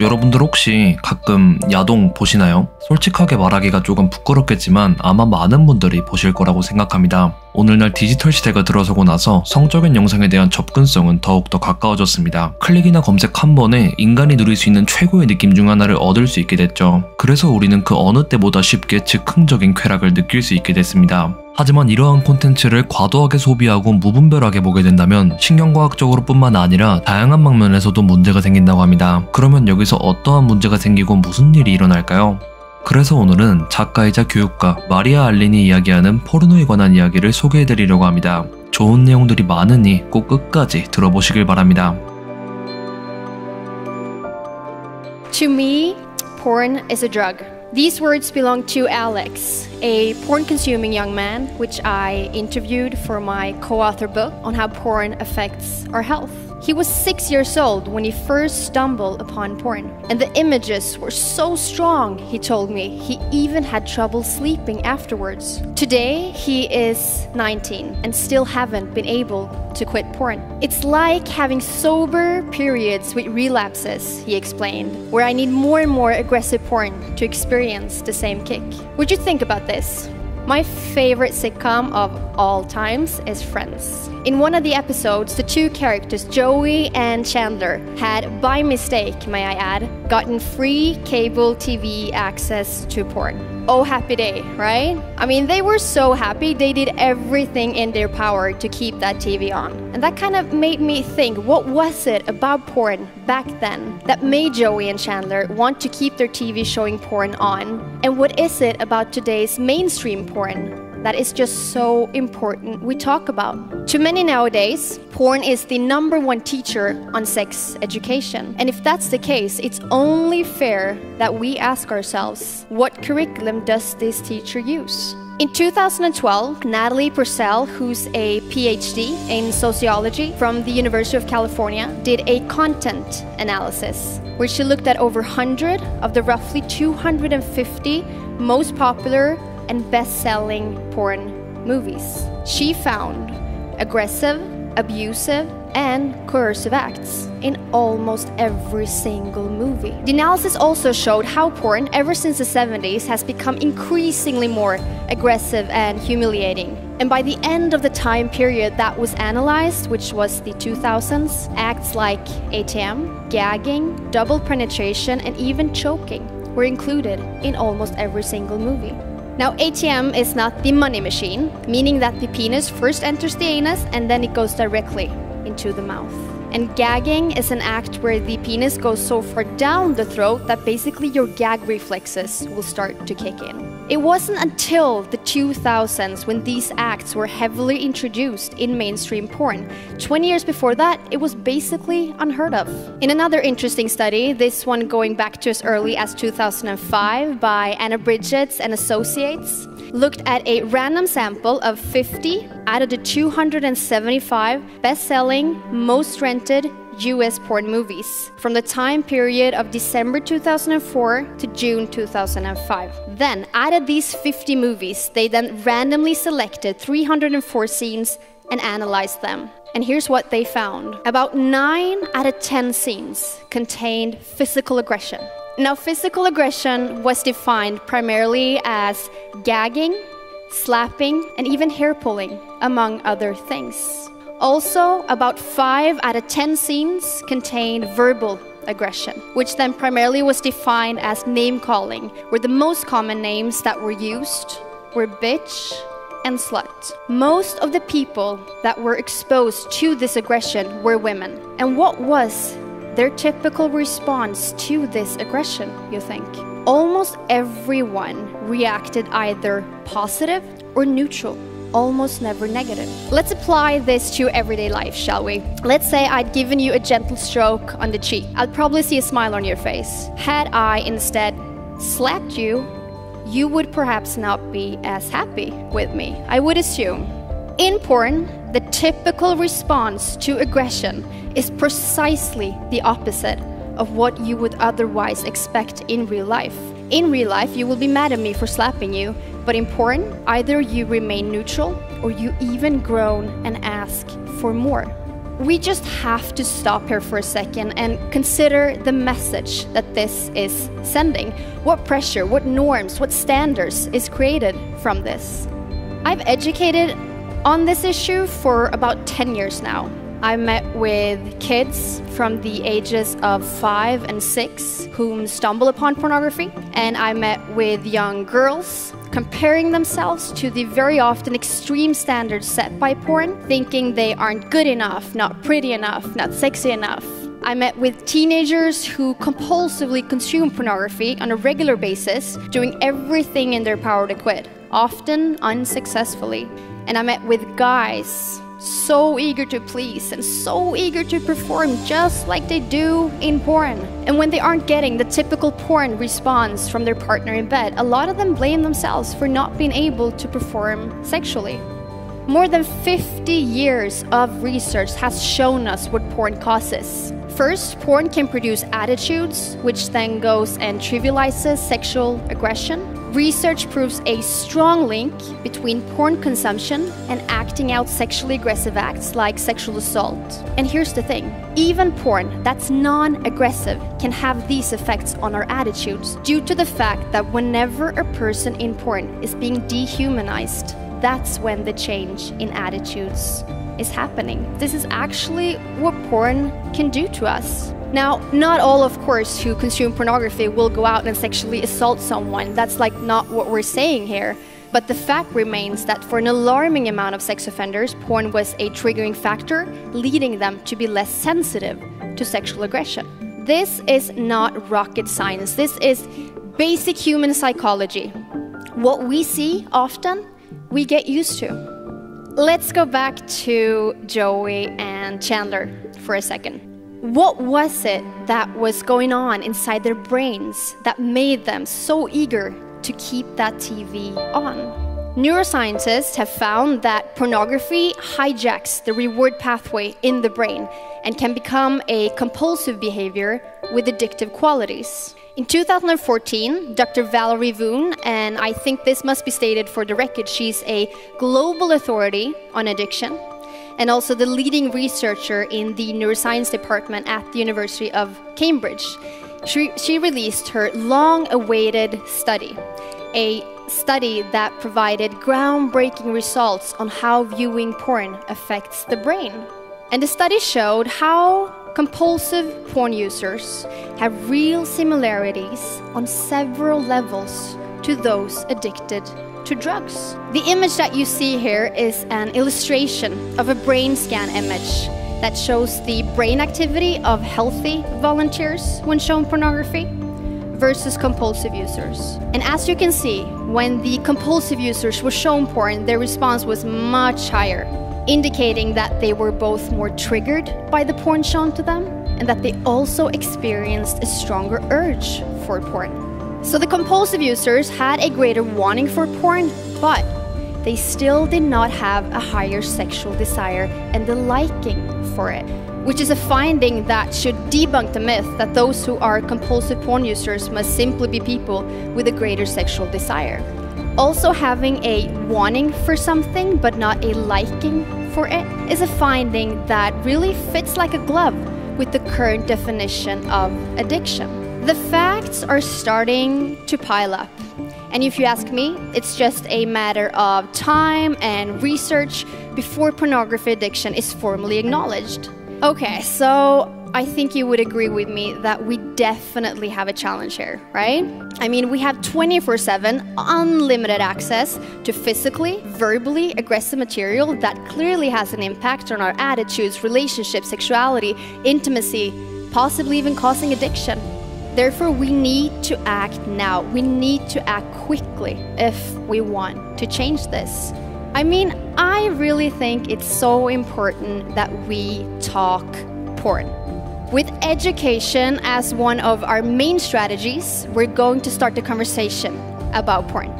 여러분들 혹시 가끔 야동 보시나요? 솔직하게 말하기가 조금 부끄럽겠지만 아마 많은 분들이 보실 거라고 생각합니다. 오늘날 디지털 시대가 들어서고 나서 성적인 영상에 대한 접근성은 더욱더 가까워졌습니다. 클릭이나 검색 한 번에 인간이 누릴 수 있는 최고의 느낌 중 하나를 얻을 수 있게 됐죠. 그래서 우리는 그 어느 때보다 쉽게 즉흥적인 쾌락을 느낄 수 있게 됐습니다. 하지만 이러한 콘텐츠를 과도하게 소비하고 무분별하게 보게 된다면 신경과학적으로 뿐만 아니라 다양한 방면에서도 문제가 생긴다고 합니다. 그러면 여기서 어떠한 문제가 생기고 무슨 일이 일어날까요? 그래서 오늘은 작가이자 교육가 마리아 알린이 이야기하는 포르노에 관한 이야기를 소개해드리려고 합니다. 좋은 내용들이 많으니 꼭 끝까지 들어보시길 바랍니다. To me, porn is a drug. These words belong to Alex, a porn-consuming young man, which I interviewed for my co-author book on how porn affects our health. He was 6 years old when he first stumbled upon porn, and the images were so strong, he told me, he even had trouble sleeping afterwards. Today, he is 19 and still haven't been able to quit porn. It's like having sober periods with relapses, he explained, where I need more and more aggressive porn to experience the same kick. Would you think about this? My favorite sitcom of all times is Friends. In one of the episodes, the two characters, Joey and Chandler, had, by mistake, may I add, gotten free cable TV access to porn. Oh, happy day, right? I mean, they were so happy, they did everything in their power to keep that TV on. And that kind of made me think, what was it about porn back then that made Joey and Chandler want to keep their TV showing porn on? And what is it about today's mainstream porn that is just so important we talk about? To many nowadays, porn is the #1 teacher on sex education. And if that's the case, it's only fair that we ask ourselves, what curriculum does this teacher use? In 2012, Natalie Purcell, who's a PhD in sociology from the University of California, did a content analysis where she looked at over 100 of the roughly 250 most popular and best-selling porn movies. She found aggressive, abusive, and coercive acts in almost every single movie. The analysis also showed how porn, ever since the 70s, has become increasingly more aggressive and humiliating. And by the end of the time period that was analyzed, which was the 2000s, acts like ATM, gagging, double penetration, and even choking were included in almost every single movie. Now, ATM is not the money machine, meaning that the penis first enters the anus and then it goes directly into the mouth. And gagging is an act where the penis goes so far down the throat that basically your gag reflexes will start to kick in. It wasn't until the 2000s when these acts were heavily introduced in mainstream porn. 20 years before that, it was basically unheard of. In another interesting study, this one going back to as early as 2005 by Anna Bridgetts and Associates, looked at a random sample of 50 out of the 275 best-selling, most rented US porn movies from the time period of December 2004 to June 2005. Then, out of these 50 movies, they then randomly selected 304 scenes and analyzed them. And here's what they found. About 9 out of 10 scenes contained physical aggression. Now, physical aggression was defined primarily as gagging, slapping, and even hair pulling, among other things. Also, about 5 out of 10 scenes contained verbal aggression, which then primarily was defined as name-calling, where the most common names that were used were bitch and slut. Most of the people that were exposed to this aggression were women. And what was their typical response to this aggression, you think? Almost everyone reacted either positive or neutral, almost never negative. Let's apply this to everyday life, shall we? Let's say I'd given you a gentle stroke on the cheek. I'd probably see a smile on your face. Had I instead slapped you, you would perhaps not be as happy with me, I would assume. In porn, the typical response to aggression is precisely the opposite of what you would otherwise expect in real life. In real life, you will be mad at me for slapping you, but in porn, either you remain neutral or you even groan and ask for more. we just have to stop here for a second and consider the message that this is sending. What pressure, what norms, what standards is created from this? I've educated on this issue for about 10 years now. I met with kids from the ages of 5 and 6 whom stumble upon pornography, and I met with young girls comparing themselves to the very often extreme standards set by porn, thinking they aren't good enough, not pretty enough, not sexy enough. I met with teenagers who compulsively consume pornography on a regular basis, doing everything in their power to quit, often unsuccessfully. And I met with guys so eager to please and so eager to perform just like they do in porn. And when they aren't getting the typical porn response from their partner in bed, a lot of them blame themselves for not being able to perform sexually. More than 50 years of research has shown us what porn causes. First, porn can produce attitudes, which then goes and trivializes sexual aggression. Research proves a strong link between porn consumption and acting out sexually aggressive acts like sexual assault. And here's the thing, even porn that's non-aggressive can have these effects on our attitudes due to the fact that whenever a person in porn is being dehumanized, that's when the change in attitudes is happening. This is actually what porn can do to us. Now, not all, of course, who consume pornography will go out and sexually assault someone. That's like not what we're saying here. But the fact remains that for an alarming amount of sex offenders, porn was a triggering factor, leading them to be less sensitive to sexual aggression. This is not rocket science. This is basic human psychology. What we see often, we get used to. Let's go back to Joey and Chandler for a second. What was it that was going on inside their brains that made them so eager to keep that TV on? Neuroscientists have found that pornography hijacks the reward pathway in the brain and can become a compulsive behavior with addictive qualities. In 2014, Dr. Valerie Voon, and I think this must be stated for the record, she's a global authority on addiction, and also the leading researcher in the neuroscience department at the University of Cambridge. She released her long-awaited study, a study that provided groundbreaking results on how viewing porn affects the brain. And the study showed how compulsive porn users have real similarities on several levels to those addicted to drugs. The image that you see here is an illustration of a brain scan image that shows the brain activity of healthy volunteers when shown pornography versus compulsive users. And as you can see, when the compulsive users were shown porn, their response was much higher, indicating that they were both more triggered by the porn shown to them and that they also experienced a stronger urge for porn. So the compulsive users had a greater wanting for porn, but they still did not have a higher sexual desire and the liking for it, which is a finding that should debunk the myth that those who are compulsive porn users must simply be people with a greater sexual desire. Also, having a wanting for something but not a liking for it is a finding that really fits like a glove with the current definition of addiction. The facts are starting to pile up. And if you ask me, it's just a matter of time and research before pornography addiction is formally acknowledged. Okay, so I think you would agree with me that we definitely have a challenge here, right? I mean, we have 24/7 unlimited access to physically, verbally aggressive material that clearly has an impact on our attitudes, relationships, sexuality, intimacy, possibly even causing addiction. Therefore, we need to act now. We need to act quickly if we want to change this. I mean, I really think it's so important that we talk porn. With education as one of our main strategies, we're going to start the conversation about porn.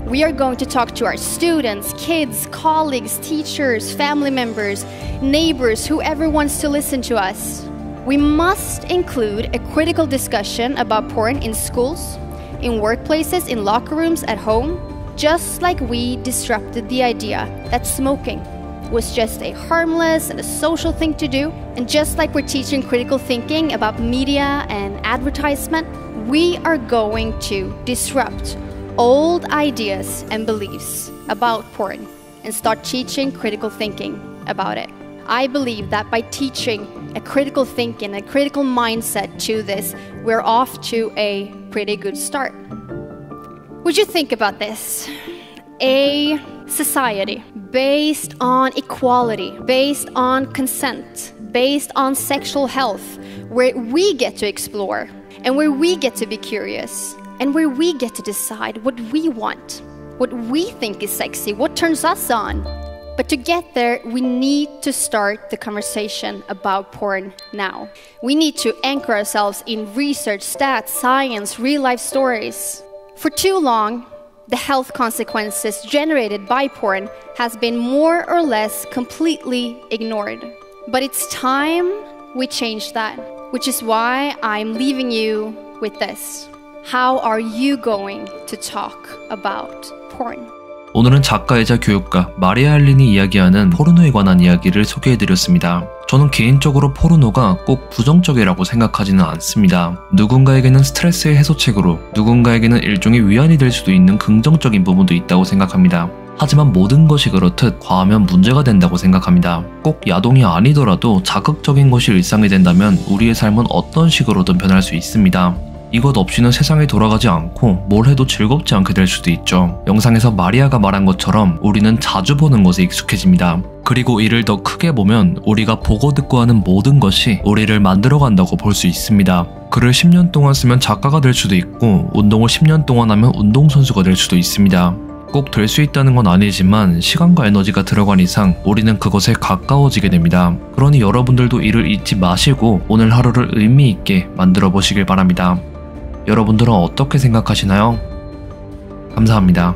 We are going to talk to our students, kids, colleagues, teachers, family members, neighbors, whoever wants to listen to us. We must include a critical discussion about porn in schools, in workplaces, in locker rooms, at home, just like we disrupted the idea that smoking was just a harmless and a social thing to do. And just like we're teaching critical thinking about media and advertisement, we are going to disrupt old ideas and beliefs about porn and start teaching critical thinking about it. I believe that by teaching a critical thinking, a critical mindset to this, we're off to a pretty good start. Would you think about this? A society based on equality, based on consent, based on sexual health, where we get to explore and where we get to be curious and where we get to decide what we want, what we think is sexy, what turns us on. But to get there, we need to start the conversation about porn now. We need to anchor ourselves in research, stats, science, real-life stories. For too long, the health consequences generated by porn has been more or less completely ignored. But it's time we change that, which is why I'm leaving you with this. How are you going to talk about porn? 오늘은 작가이자 교육가 마리아 알린이 이야기하는 포르노에 관한 이야기를 소개해드렸습니다. 저는 개인적으로 포르노가 꼭 부정적이라고 생각하지는 않습니다. 누군가에게는 스트레스의 해소책으로, 누군가에게는 일종의 위안이 될 수도 있는 긍정적인 부분도 있다고 생각합니다. 하지만 모든 것이 그렇듯 과하면 문제가 된다고 생각합니다. 꼭 야동이 아니더라도 자극적인 것이 일상이 된다면 우리의 삶은 어떤 식으로든 변할 수 있습니다. 이것 없이는 세상이 돌아가지 않고 뭘 해도 즐겁지 않게 될 수도 있죠. 영상에서 마리아가 말한 것처럼 우리는 자주 보는 것에 익숙해집니다. 그리고 이를 더 크게 보면 우리가 보고 듣고 하는 모든 것이 우리를 만들어간다고 볼 수 있습니다. 글을 10년 동안 쓰면 작가가 될 수도 있고 운동을 10년 동안 하면 운동선수가 될 수도 있습니다. 꼭 될 수 있다는 건 아니지만 시간과 에너지가 들어간 이상 우리는 그것에 가까워지게 됩니다. 그러니 여러분들도 이를 잊지 마시고 오늘 하루를 의미 있게 만들어 보시길 바랍니다. 여러분들은 어떻게 생각하시나요? 감사합니다.